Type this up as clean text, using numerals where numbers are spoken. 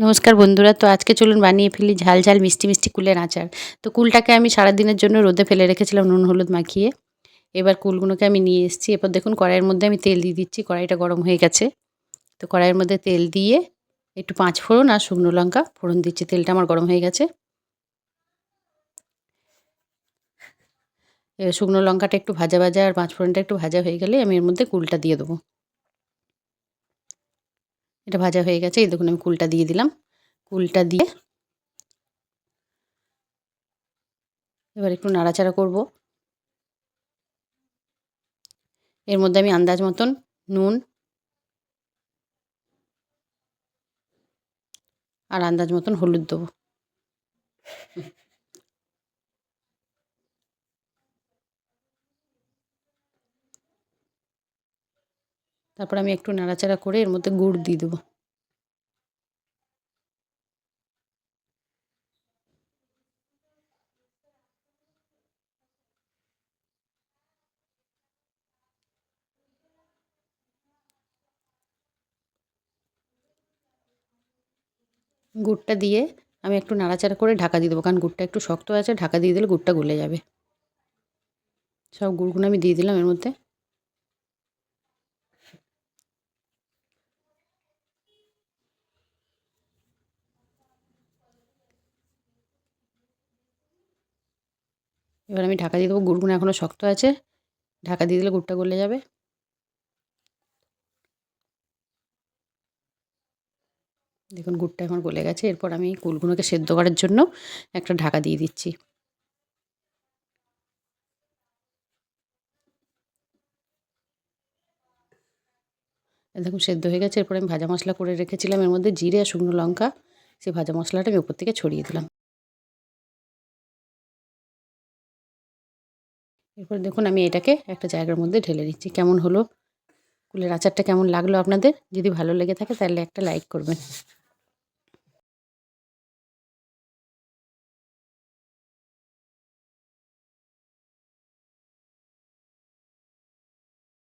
নমস্কার বন্ধুরা, তো আজকে চলুন বানিয়ে ফেলি ঝাল ঝাল মিষ্টি মিষ্টি কুলের আচার। তো কুলটাকে আমি সারাদিনের জন্য রোদে ফেলে রেখেছিলাম নুন হলুদ মাখিয়ে। এবার কুলগুলোকে আমি নিয়ে এসেছি। এরপর দেখুন কড়াইয়ের মধ্যে আমি তেল দিয়ে দিচ্ছি। কড়াইটা গরম হয়ে গেছে। তো কড়াইয়ের মধ্যে তেল দিয়ে একটু পাঁচ ফোড়ন আর শুকনো লঙ্কা ফোড়ন দিচ্ছি। তেলটা আমার গরম হয়ে গেছে। এবার শুকনো লঙ্কাটা একটু ভাজা ভাজা আর পাঁচ ফোড়নটা একটু ভাজা হয়ে গেলে আমি এর মধ্যে কুলটা দিয়ে দেবো। এটা ভাজা হয়ে গেছে। এই দেখুন আমি কুলটা দিয়ে দিলাম। কুলটা দিয়ে এবার একটু নাড়াচাড়া করব। এর মধ্যে আমি আন্দাজ মতন নুন আর আন্দাজ মতন হলুদ দেবো। তারপর আমি একটু নাড়াচাড়া করে এর মধ্যে গুড় দিয়ে দেবো। গুড়টা দিয়ে আমি একটু নাড়াচাড়া করে ঢাকা দিয়ে দেবো, কারণ গুড়টা একটু শক্ত আছে, ঢাকা দিয়ে দিলে গুড়টা গলে যাবে। সব গুড়গুলো আমি দিয়ে দিলাম এর মধ্যে। এবার আমি ঢাকা দিয়ে দেবো। গুড়গুলো এখনও শক্ত আছে, ঢাকা দিয়ে দিলে গুড়টা গলে যাবে। দেখুন গুড়টা এখন গলে গেছে। এরপর আমি কুলগুলোকে সেদ্ধ করার জন্য একটা ঢাকা দিয়ে দিচ্ছি। দেখুন সেদ্ধ হয়ে গেছে। এরপর আমি ভাজা মশলা করে রেখেছিলাম এর মধ্যে জিরে আর শুকনো লঙ্কা, সেই ভাজা মশলাটা আমি উপর থেকে ছড়িয়ে দিলাম। এরপর দেখুন আমি এটাকে একটা জায়গার মধ্যে ঢেলে নিচ্ছি। কেমন হলো কুলের আচারটা, কেমন লাগলো আপনাদের? যদি ভালো লেগে থাকে তাহলে একটা লাইক করবেন।